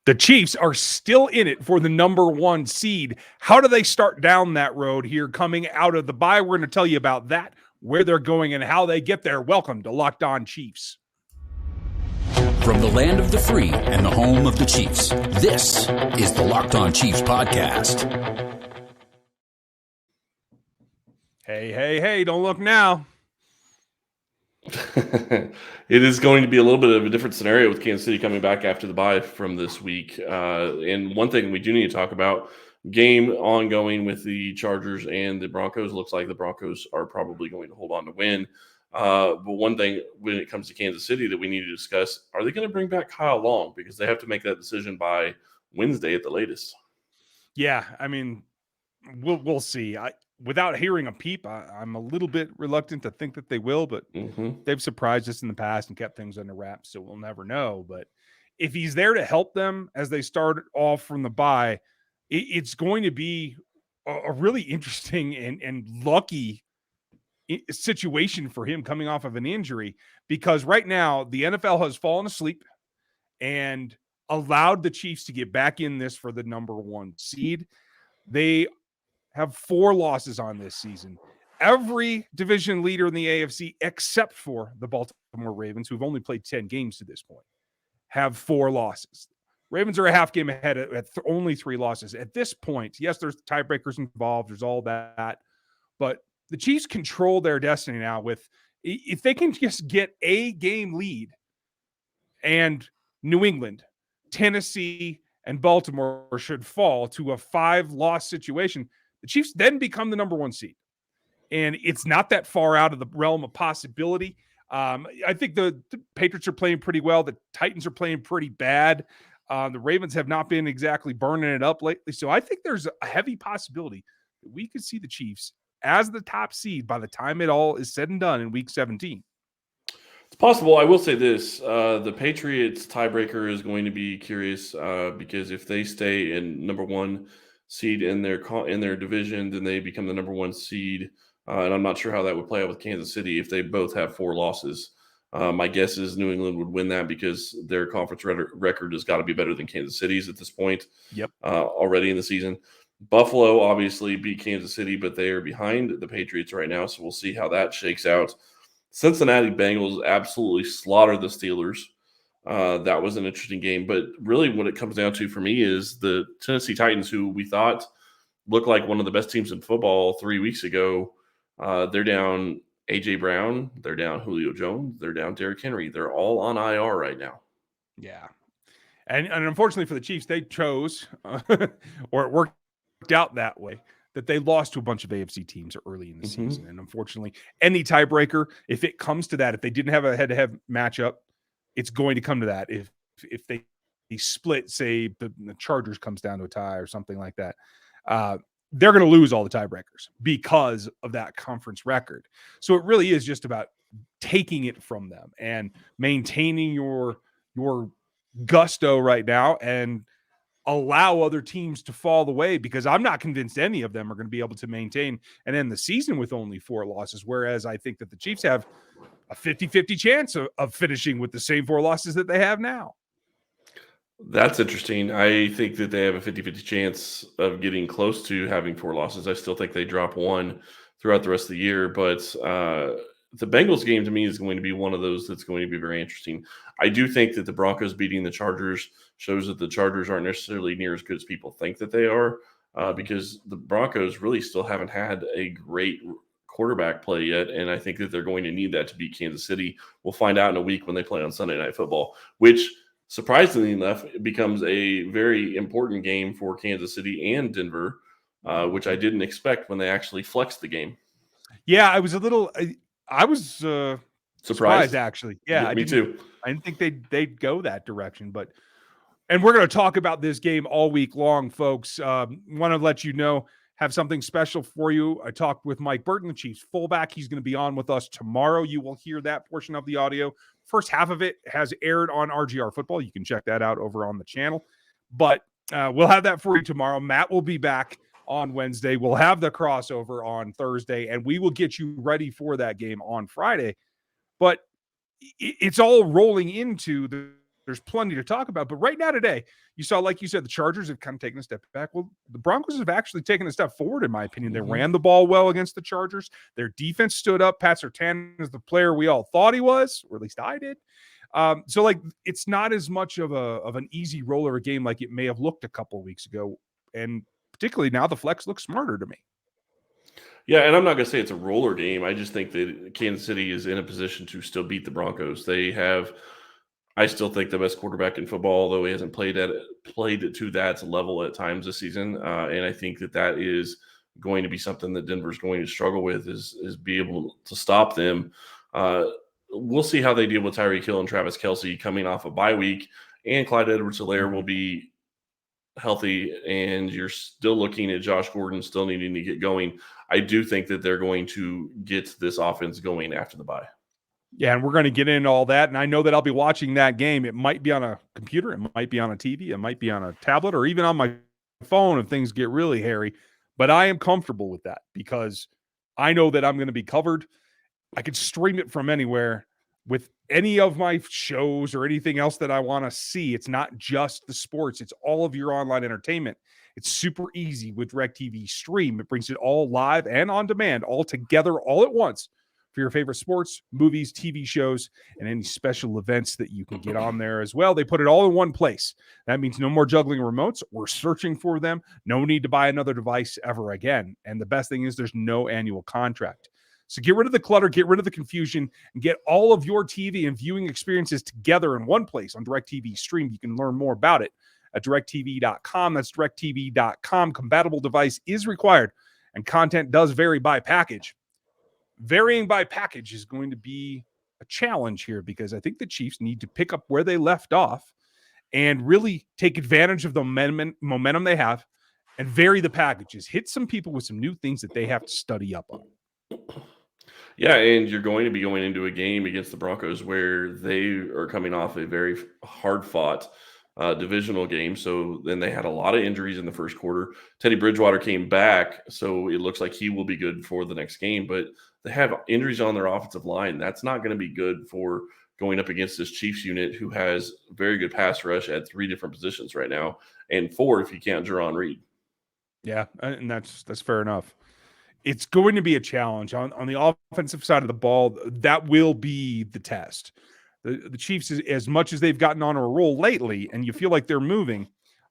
The Chiefs are still in it for the number 1 seed. How do they start down that road here coming out of the bye? We're going to tell you about that, where they're going, and how they get there. Welcome to Locked On Chiefs. From the land of the free and the home of the Chiefs, this is the Locked On Chiefs podcast. Hey, don't look now. It is going to be a little bit of a different scenario with Kansas City coming back after the bye from this week. And one thing we do need to talk about, game ongoing with the Chargers and the Broncos. Looks like the Broncos are probably going to hold on to win. But one thing when it comes to Kansas City that we need to discuss, are they going to bring back Kyle Long? Because they have to make that decision by Wednesday at the latest. Yeah, I mean, we'll see. Without hearing a peep, I'm a little bit reluctant to think that they will, but they've surprised us in the past and kept things under wraps, so we'll never know. But if he's there to help them as they start off from the bye, it's going to be a really interesting and lucky situation for him coming off of an injury, because right now the NFL has fallen asleep and allowed the Chiefs to get back in this for the number 1 seed. They have 4 losses on this season. Every division leader in the AFC, except for the Baltimore Ravens, who've only played 10 games to this point, have 4 losses. Ravens are a half game ahead at only 3 losses. At this point, yes, there's tiebreakers involved. There's all that. But the Chiefs control their destiny now with, if they can just get a game lead, and New England, Tennessee, and Baltimore should fall to a 5-loss situation, the Chiefs then become the number 1 seed. And it's not that far out of the realm of possibility. I think the Patriots are playing pretty well. The Titans are playing pretty bad. The Ravens have not been exactly burning it up lately. So I think there's a heavy possibility that we could see the Chiefs as the top seed by the time it all is said and done in week 17. It's possible. I will say this. The Patriots tiebreaker is going to be curious because if they stay in number 1 seed in their division, then they become the number 1 seed. And I'm not sure how that would play out with Kansas City if they both have 4 losses. My guess is New England would win that because their conference record has got to be better than Kansas City's at this point. Yep. Already in the season. Buffalo obviously beat Kansas City, but they are behind the Patriots right now, so we'll see how that shakes out. Cincinnati Bengals absolutely slaughtered the Steelers. That was an interesting game. But really what it comes down to for me is the Tennessee Titans, who we thought looked like one of the best teams in football 3 weeks ago. They're down A.J. Brown. They're down Julio Jones. They're down Derrick Henry. They're all on IR right now. Yeah. And unfortunately for the Chiefs, they chose, or it worked out that way, that they lost to a bunch of AFC teams early in the season. And unfortunately, any tiebreaker, if it comes to that, if they didn't have a head-to-head matchup, it's going to come to that. If they split, say the Chargers comes down to a tie or something like that, they're going to lose all the tiebreakers because of that conference record. So it really is just about taking it from them and maintaining your gusto right now and allow other teams to fall away, because I'm not convinced any of them are going to be able to maintain and end the season with only 4 losses. Whereas I think that the Chiefs have a 50-50 chance of finishing with the same 4 losses that they have now. That's interesting. I think that they have a 50-50 chance of getting close to having 4 losses. I still think they drop 1 throughout the rest of the year, but the Bengals game to me is going to be one of those that's going to be very interesting. I do think that the Broncos beating the Chargers shows that the Chargers aren't necessarily near as good as people think that they are, because the Broncos really still haven't had a great quarterback play yet, and I think that they're going to need that to beat Kansas City. We'll find out in a week when they play on Sunday Night Football, which surprisingly enough becomes a very important game for Kansas City and Denver, which I didn't expect when they actually flexed the game. Yeah, I was a little I was surprised actually. Yeah, me too. I didn't think they'd go that direction, but and we're going to talk about this game all week long, folks. Want to let you know, have something special for you. I talked with Mike Burton, the Chiefs fullback. He's going to be on with us tomorrow. You will hear that portion of the audio. First half of it has aired on RGR Football. You can check that out over on the channel. But we'll have that for you tomorrow. Matt will be back on Wednesday. We'll have the crossover on Thursday, and we will get you ready for that game on Friday. But it's all rolling into the there's plenty to talk about. But right now today, you saw, like you said, the Chargers have kind of taken a step back. Well, the Broncos have actually taken a step forward, in my opinion. They ran the ball well against the Chargers. Their defense stood up. Pat Surtain is the player we all thought he was, or at least I did. So like it's not as much of an easy roller game like it may have looked a couple of weeks ago. And particularly now the flex looks smarter to me. Yeah, and I'm not going to say it's a roller game. I just think that Kansas City is in a position to still beat the Broncos. They have, I still think, the best quarterback in football, although he hasn't played to that level at times this season. And I think that is going to be something that Denver's going to struggle with is be able to stop them. We'll see how they deal with Tyreek Hill and Travis Kelce coming off a bye week, and Clyde Edwards-Helaire will be healthy, and you're still looking at Josh Gordon still needing to get going. I do think that they're going to get this offense going after the bye. Yeah, and we're going to get into all that, and I know that I'll be watching that game. It might be on a computer, it might be on a TV, it might be on a tablet, or even on my phone if things get really hairy. But I am comfortable with that because I know that I'm going to be covered. I could stream it from anywhere with any of my shows or anything else that I want to see. It's not just the sports. It's all of your online entertainment. It's super easy with DirecTV Stream. It brings it all live and on demand, all together, all at once for your favorite sports, movies, TV shows, and any special events that you can get on there as well. They put it all in one place. That means no more juggling remotes or searching for them. No need to buy another device ever again. And the best thing is there's no annual contract. So get rid of the clutter, get rid of the confusion, and get all of your TV and viewing experiences together in one place on DirecTV Stream. You can learn more about it at directtv.com. That's directtv.com. Compatible device is required, and content does vary by package. Varying by package is going to be a challenge here because I think the Chiefs need to pick up where they left off and really take advantage of the momentum they have and vary the packages. Hit some people with some new things that they have to study up on. Yeah, and you're going to be going into a game against the Broncos where they are coming off a very hard-fought divisional game. So then they had a lot of injuries in the first quarter. Teddy Bridgewater came back, so it looks like he will be good for the next game. But they have injuries on their offensive line. That's not going to be good for going up against this Chiefs unit who has very good pass rush at 3 different positions right now, and 4 if you count Jerron Reed. Yeah, and that's fair enough. It's going to be a challenge on the offensive side of the ball. That will be the test. The Chiefs, as much as they've gotten on a roll lately, and you feel like they're moving,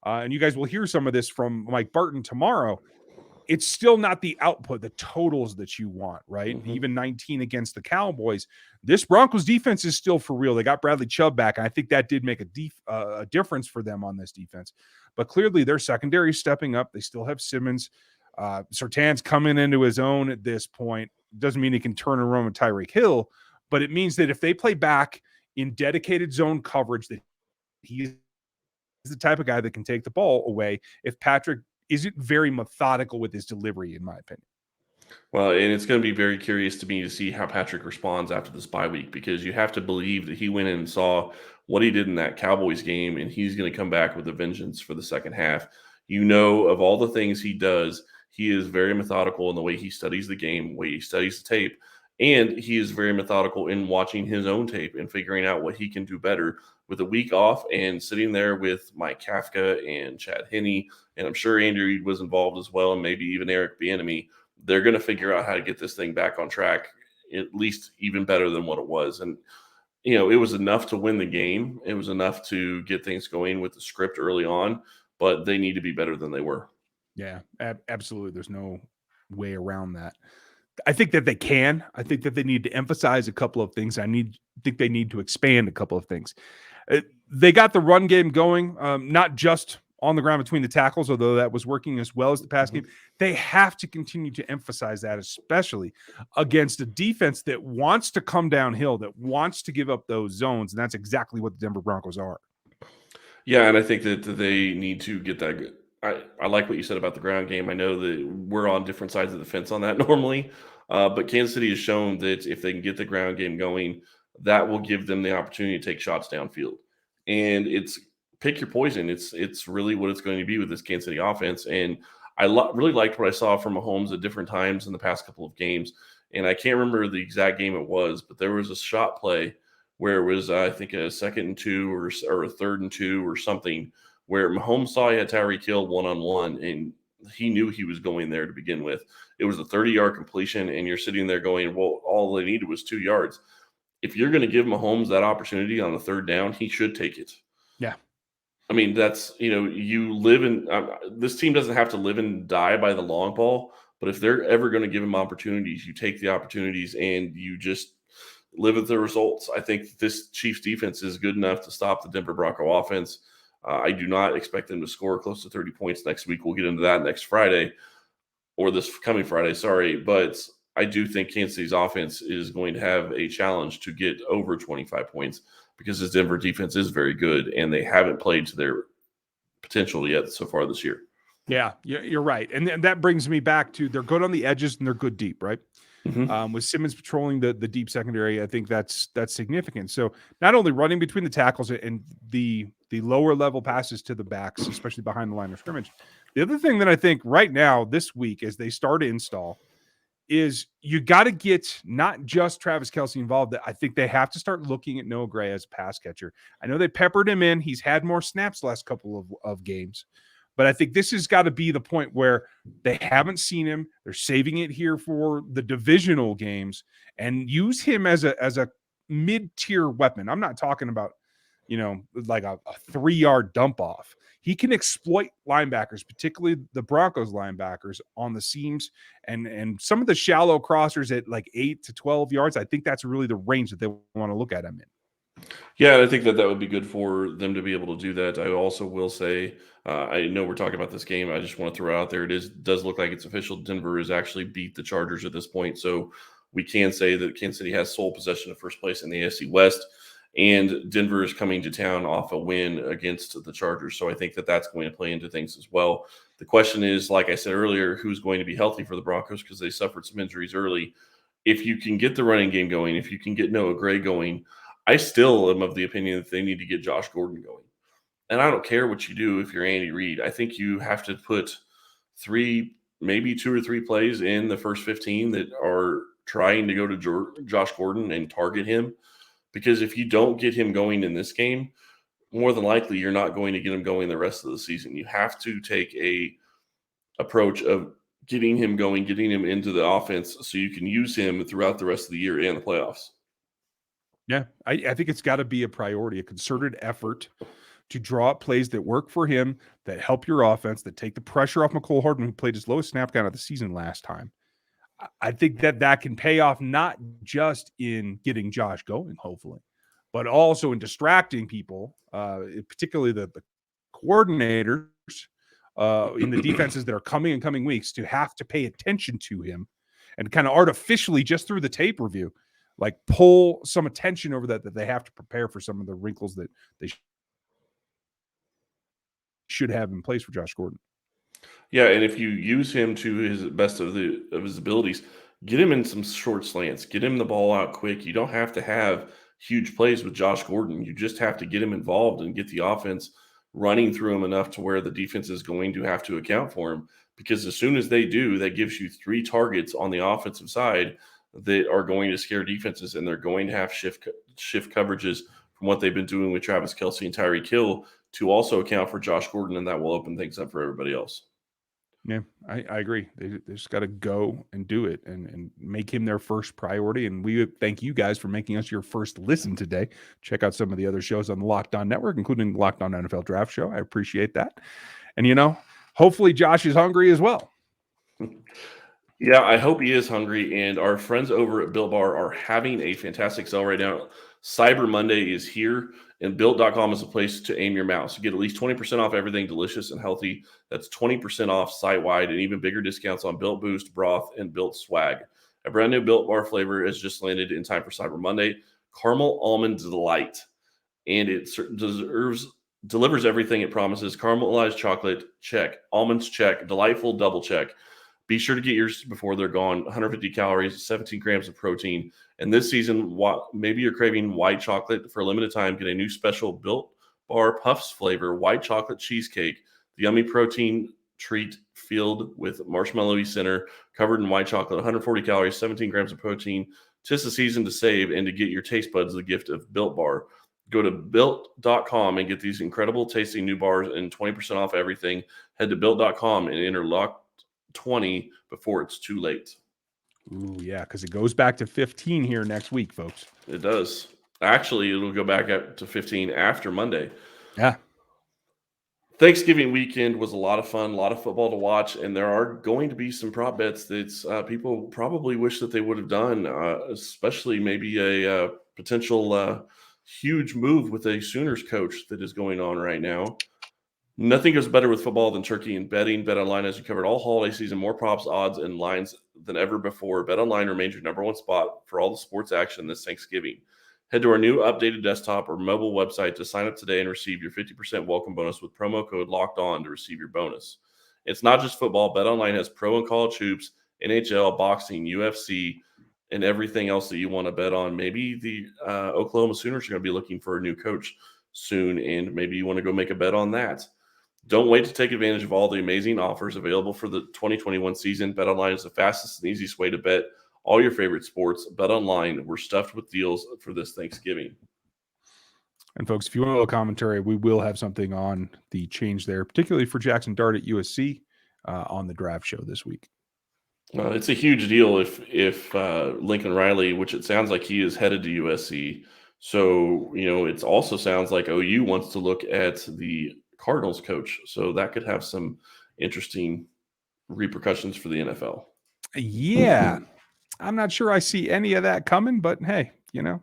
and you guys will hear some of this from Mike Barton tomorrow, it's still not the output, the totals that you want, right? Mm-hmm. Even 19 against the Cowboys. This Broncos defense is still for real. They got Bradley Chubb back, and I think that did make a difference for them on this defense. But clearly their secondary is stepping up. They still have Simmons. Surtain's coming into his own at this point. Doesn't mean he can turn around with Tyreek Hill, but it means that if they play back in dedicated zone coverage, that he is the type of guy that can take the ball away if Patrick isn't very methodical with his delivery, in my opinion. Well, and it's going to be very curious to me to see how Patrick responds after this bye week, because you have to believe that he went in and saw what he did in that Cowboys game, and he's going to come back with a vengeance for the second half. You know, of all the things he does, he is very methodical in the way he studies the game, the way he studies the tape, and he is very methodical in watching his own tape and figuring out what he can do better. With a week off and sitting there with Mike Kafka and Chad Henne, and I'm sure Andrew Reid was involved as well, and maybe even Eric Bieniemy, they're going to figure out how to get this thing back on track, at least even better than what it was. And, you know, it was enough to win the game. It was enough to get things going with the script early on, but they need to be better than they were. Yeah, absolutely. There's no way around that. I think that they can. I think that they need to emphasize a couple of things. I think they need to expand a couple of things. They got the run game going, not just on the ground between the tackles, although that was working as well as the pass game. They have to continue to emphasize that, especially against a defense that wants to come downhill, that wants to give up those zones, and that's exactly what the Denver Broncos are. Yeah, and I think that they need to get that. I like what you said about the ground game. I know that we're on different sides of the fence on that normally, but Kansas City has shown that if they can get the ground game going, that will give them the opportunity to take shots downfield. And it's pick your poison. It's really what it's going to be with this Kansas City offense. And I really liked what I saw from Mahomes at different times in the past couple of games. And I can't remember the exact game it was, but there was a shot play where it was, I think, a 2nd and 2 or a 3rd and 2 or something, where Mahomes saw he had Tyreek Hill one-on-one, and he knew he was going there to begin with. It was a 30-yard completion, and you're sitting there going, well, all they needed was 2 yards. If you're going to give Mahomes that opportunity on the 3rd down, he should take it. Yeah. I mean, that's, you live in this team doesn't have to live and die by the long ball, but if they're ever going to give him opportunities, you take the opportunities and you just live with the results. I think this Chiefs defense is good enough to stop the Denver Bronco offense. I do not expect them to score close to 30 points next week. We'll get into that next Friday, or this coming Friday, sorry. But I do think Kansas City's offense is going to have a challenge to get over 25 points because this Denver defense is very good, and they haven't played to their potential yet so far this year. Yeah, you're right. And that brings me back to they're good on the edges and they're good deep, right? Mm-hmm. With Simmons patrolling the deep secondary, I think that's significant. So not only running between the tackles and the lower level passes to the backs, especially behind the line of scrimmage. The other thing that I think right now this week, as they start to install, is you got to get not just Travis Kelce involved. I think they have to start looking at Noah Gray as a pass catcher. I know they peppered him in. He's had more snaps last couple of games. But I think this has got to be the point where they haven't seen him. They're saving it here for the divisional games and use him as a mid-tier weapon. I'm not talking about, like a 3-yard dump off. He can exploit linebackers, particularly the Broncos linebackers on the seams and some of the shallow crossers at like 8 to 12 yards. I think that's really the range that they want to look at him in. Yeah, I think that would be good for them to be able to do that. I also will say, I know we're talking about this game. I just want to throw out there, does look like it's official. Denver has actually beat the Chargers at this point. So we can say that Kansas City has sole possession of first place in the AFC West. And Denver is coming to town off a win against the Chargers. So I think that that's going to play into things as well. The question is, like I said earlier, who's going to be healthy for the Broncos because they suffered some injuries early. If you can get the running game going, if you can get Noah Gray going, I still am of the opinion that they need to get Josh Gordon going. And I don't care what you do if you're Andy Reid. I think you have to put 3, maybe 2 or 3 plays in the first 15 that are trying to go to Josh Gordon and target him. Because if you don't get him going in this game, more than likely you're not going to get him going the rest of the season. You have to take a approach of getting him going, getting him into the offense so you can use him throughout the rest of the year and the playoffs. Yeah, I think it's got to be a priority, a concerted effort to draw up plays that work for him, that help your offense, that take the pressure off McCole Hardman, who played his lowest snap count of the season last time. I think that can pay off not just in getting Josh going, hopefully, but also in distracting people, particularly the coordinators in the defenses that are coming in coming weeks to have to pay attention to him and kind of artificially just through the tape review, like pull some attention over that they have to prepare for some of the wrinkles that they should have in place for Josh Gordon. Yeah, and if you use him to his best of his abilities, get him in some short slants, get him the ball out quick. You don't have to have huge plays with Josh Gordon. You just have to get him involved and get the offense running through him enough to where the defense is going to have to account for him. Because as soon as they do, that gives you 3 targets on the offensive side that are going to scare defenses, and they're going to have shift coverages from what they've been doing with Travis Kelce and Tyreek Hill to also account for Josh Gordon, and that will open things up for everybody else. Yeah, I agree. They just got to go and do it and make him their first priority. And we thank you guys for making us your first listen today. Check out some of the other shows on the Locked On Network, including the Locked On NFL Draft Show. I appreciate that. And, hopefully Josh is hungry as well. Yeah, I hope he is hungry. And our friends over at Built Bar are having a fantastic sale right now. Cyber Monday is here, and Built.com is a place to aim your mouse. You get at least 20% off everything delicious and healthy. That's 20% off site-wide, and even bigger discounts on Built Boost, Broth, and Built Swag. A brand new Built Bar flavor has just landed in time for Cyber Monday. Caramel Almond Delight. And it delivers everything it promises. Caramelized chocolate, check. Almonds, check. Delightful, double check. Be sure to get yours before they're gone. 150 calories, 17 grams of protein. And this season, maybe you're craving white chocolate. For a limited time, get a new special Built Bar Puffs flavor, white chocolate cheesecake. The yummy protein treat filled with marshmallowy center, covered in white chocolate, 140 calories, 17 grams of protein, 'Tis the season to save and to get your taste buds the gift of Built Bar. Go to Built.com and get these incredible tasting new bars and 20% off everything. Head to Built.com and enter LOCKED20 before it's too late. Ooh, yeah, because it goes back to 15 here next week, folks. It does. Actually, it'll go back up to 15 after Monday. Yeah. Thanksgiving weekend was a lot of fun, a lot of football to watch, and there are going to be some prop bets that people probably wish that they would have done, especially maybe a potential huge move with a Sooners coach that is going on right now. Nothing goes better with football than turkey and betting. BetOnline has you covered all holiday season, more props, odds, and lines than ever before. BetOnline remains your number one spot for all the sports action this Thanksgiving. Head to our new updated desktop or mobile website to sign up today and receive your 50% welcome bonus with promo code LOCKEDON to receive your bonus. It's not just football. BetOnline has pro and college hoops, NHL, boxing, UFC, and everything else that you want to bet on. Maybe the Oklahoma Sooners are going to be looking for a new coach soon, and maybe you want to go make a bet on that. Don't wait to take advantage of all the amazing offers available for the 2021 season. BetOnline is the fastest and easiest way to bet all your favorite sports. BetOnline, we're stuffed with deals for this Thanksgiving. And folks, if you want a little commentary, we will have something on the change there, particularly for Jackson Dart at USC on the draft show this week. It's a huge deal if Lincoln Riley, which it sounds like he is headed to USC. So, it also sounds like OU wants to look at the Cardinals coach. So that could have some interesting repercussions for the NFL. Yeah. I'm not sure I see any of that coming, but hey, you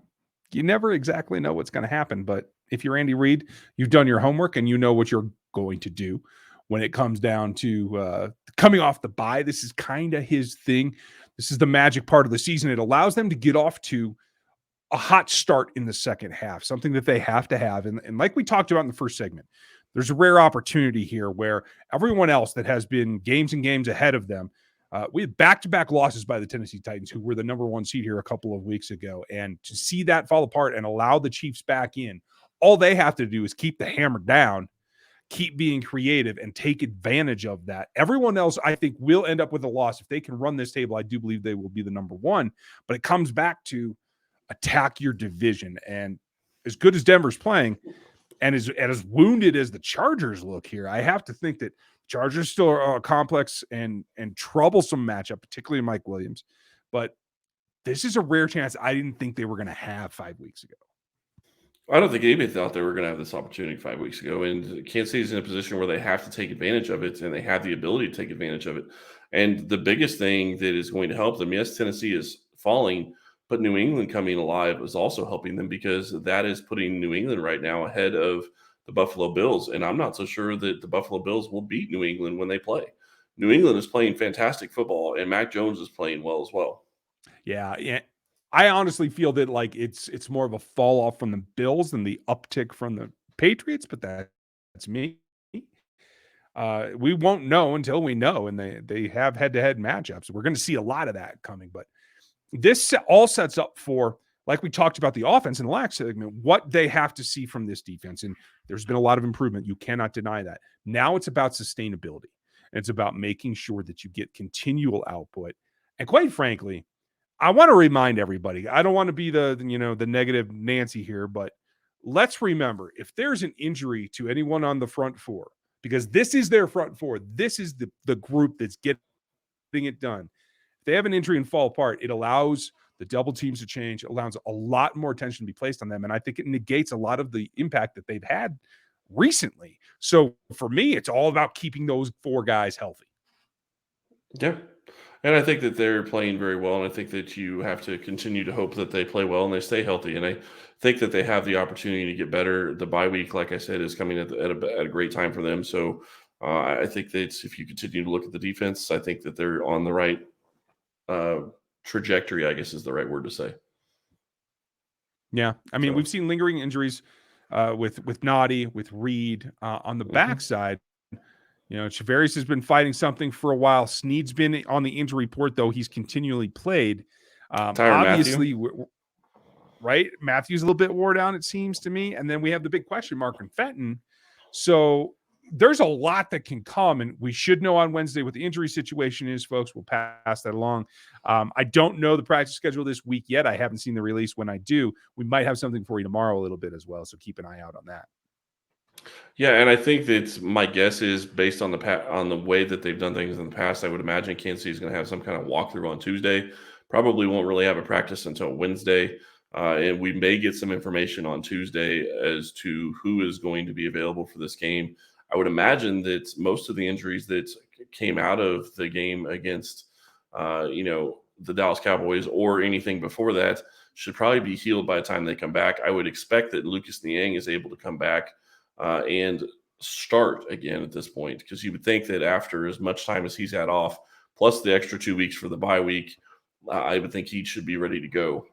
never exactly know what's going to happen. But if you're Andy Reid, you've done your homework and you know what you're going to do when it comes down to coming off the bye. This is kind of his thing. This is the magic part of the season. It allows them to get off to a hot start in the second half, something that they have to have. And like we talked about in the first segment, there's a rare opportunity here where everyone else that has been games and games ahead of them, we had back-to-back losses by the Tennessee Titans, who were the number one seed here a couple of weeks ago. And to see that fall apart and allow the Chiefs back in, all they have to do is keep the hammer down, keep being creative, and take advantage of that. Everyone else, I think, will end up with a loss. If they can run this table, I do believe they will be the number one. But it comes back to attack your division. And as good as Denver's playing, and as wounded as the Chargers look here, I have to think that Chargers still are a complex and troublesome matchup, particularly in Mike Williams. But this is a rare chance I didn't think they were going to have 5 weeks ago. I don't think anybody thought they were going to have this opportunity 5 weeks ago. And Kansas City's in a position where they have to take advantage of it, and they have the ability to take advantage of it. And the biggest thing that is going to help them, yes, Tennessee is falling, but New England coming alive is also helping them, because that is putting New England right now ahead of the Buffalo Bills. And I'm not so sure that the Buffalo Bills will beat New England when they play. New England is playing fantastic football, and Mac Jones is playing well as well. Yeah. I honestly feel that it's more of a fall off from the Bills than the uptick from the Patriots, but that's me. We won't know until we know, and they have head-to-head matchups. We're going to see a lot of that coming, but this all sets up for, like we talked about the offense in the last segment, what they have to see from this defense. And there's been a lot of improvement. You cannot deny that. Now it's about sustainability. It's about making sure that you get continual output. And quite frankly, I want to remind everybody, I don't want to be the negative Nancy here, but let's remember, if there's an injury to anyone on the front four, because this is their front four, this is the group that's getting it done. If they have an injury and fall apart, it allows the double teams to change, allows a lot more attention to be placed on them. And I think it negates a lot of the impact that they've had recently. So for me, it's all about keeping those four guys healthy. Yeah. And I think that they're playing very well. And I think that you have to continue to hope that they play well and they stay healthy. And I think that they have the opportunity to get better. The bye week, like I said, is coming at a great time for them. So I think that if you continue to look at the defense, I think that they're on the right trajectory, I guess is the right word to say. Yeah. I mean, we've seen lingering injuries with Noddy, with Reed on the backside. Chavarius has been fighting something for a while. Snead's been on the injury report, though he's continually played. Obviously, right? Matthew's a little bit wore down, it seems to me. And then we have the big question mark in Fenton. So there's a lot that can come, and we should know on Wednesday what the injury situation is, folks. We'll pass that along. I don't know the practice schedule this week yet. I haven't seen the release. When I do, we might have something for you tomorrow a little bit as well, so keep an eye out on that. Yeah, and I think that my guess is based on the way that they've done things in the past. I would imagine Kansas City is going to have some kind of walkthrough on Tuesday. Probably won't really have a practice until Wednesday, and we may get some information on Tuesday as to who is going to be available for this game. I would imagine that most of the injuries that came out of the game against, the Dallas Cowboys or anything before that should probably be healed by the time they come back. I would expect that Lucas Niang is able to come back and start again at this point, because you would think that after as much time as he's had off, plus the extra 2 weeks for the bye week, I would think he should be ready to go.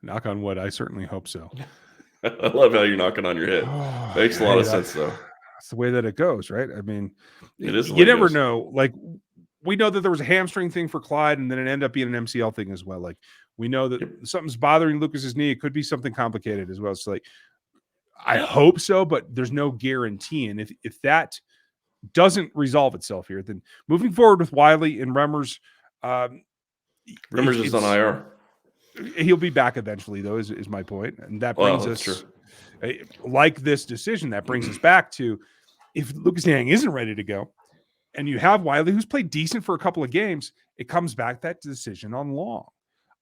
Knock on wood. I certainly hope so. I love how you're knocking on your head. Makes a lot of sense, though. That's the way that it goes, right? I mean, It is. You never know. Like, we know that there was a hamstring thing for Clyde, and then it ended up being an MCL thing as well. Like, we know that something's bothering Lucas's knee. It could be something complicated as well. So, like, I hope so, but there's no guarantee. And if that doesn't resolve itself here, then moving forward with Wiley and Remmers, Remmers is on IR. He'll be back eventually, though, is my point. And that brings us, like this decision, that brings us back to, if Lucas Niang isn't ready to go, and you have Wiley, who's played decent for a couple of games, it comes back that decision on Long.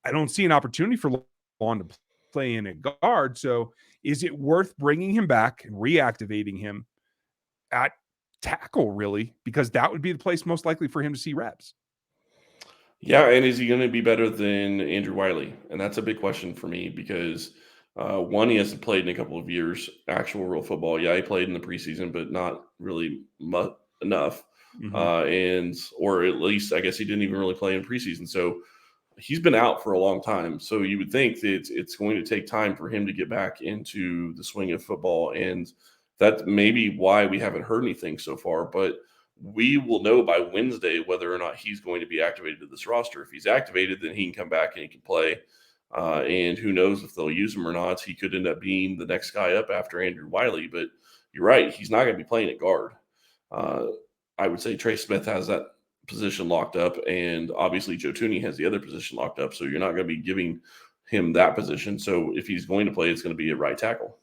I don't see an opportunity for Long to play in at guard. So is it worth bringing him back and reactivating him at tackle, really? Because that would be the place most likely for him to see reps. Yeah, and is he going to be better than Andrew Wiley? And that's a big question for me, because one, he hasn't played in a couple of years, actual real football. Yeah, he played in the preseason, but not really enough. Or at least I guess he didn't even really play in preseason. So he's been out for a long time. So you would think that it's going to take time for him to get back into the swing of football. And that may be why we haven't heard anything so far. But we will know by Wednesday whether or not he's going to be activated to this roster. If he's activated, then he can come back and he can play. And who knows if they'll use him or not. He could end up being the next guy up after Andrew Wiley. But you're right, he's not going to be playing at guard. I would say Trey Smith has that position locked up, and obviously Joe Thuney has the other position locked up. So you're not going to be giving him that position. So if he's going to play, it's going to be at right tackle.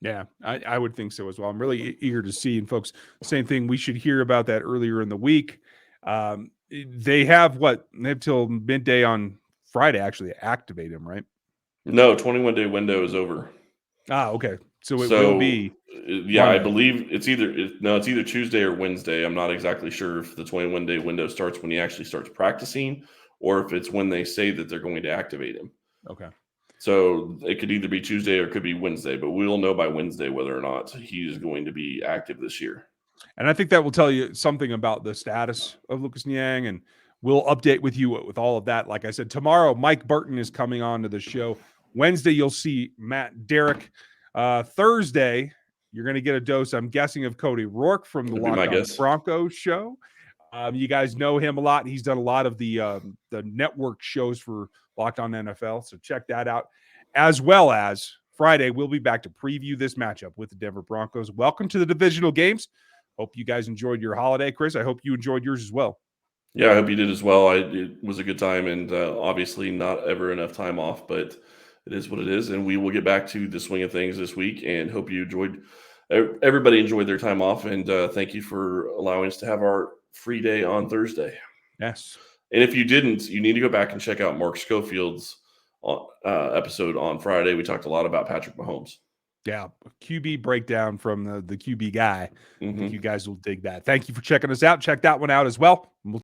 Yeah, I would think so as well. I'm really eager to see. And folks, same thing. We should hear about that earlier in the week. They have till midday on Friday actually to activate him, right? No, 21-day window is over. Okay. So it will be. Yeah, I believe it's either Tuesday or Wednesday. I'm not exactly sure if the 21-day window starts when he actually starts practicing, or if it's when they say that they're going to activate him. Okay. So it could either be Tuesday or it could be Wednesday, but we'll know by Wednesday whether or not he's going to be active this year. And I think that will tell you something about the status of Lucas Niang, and we'll update with you with all of that. Like I said, tomorrow, Mike Burton is coming on to the show. Wednesday, you'll see Matt Derrick. Thursday, you're going to get a dose, I'm guessing, of Cody Rourke from the Locked On Broncos show. You guys know him a lot. He's done a lot of the network shows for Locked On NFL, so check that out. As well as Friday, we'll be back to preview this matchup with the Denver Broncos. Welcome to the divisional games. Hope you guys enjoyed your holiday. Chris, I hope you enjoyed yours as well. Yeah, I hope you did as well. It was a good time, and obviously not ever enough time off, but it is what it is, and we will get back to the swing of things this week, and hope you everybody enjoyed their time off, and thank you for allowing us to have our free day on Thursday. Yes. And if you didn't, you need to go back and check out Mark Schofield's episode on Friday. We talked a lot about Patrick Mahomes. Yeah, QB breakdown from the QB guy. I think you guys will dig that. Thank you for checking us out. Check that one out as well. We'll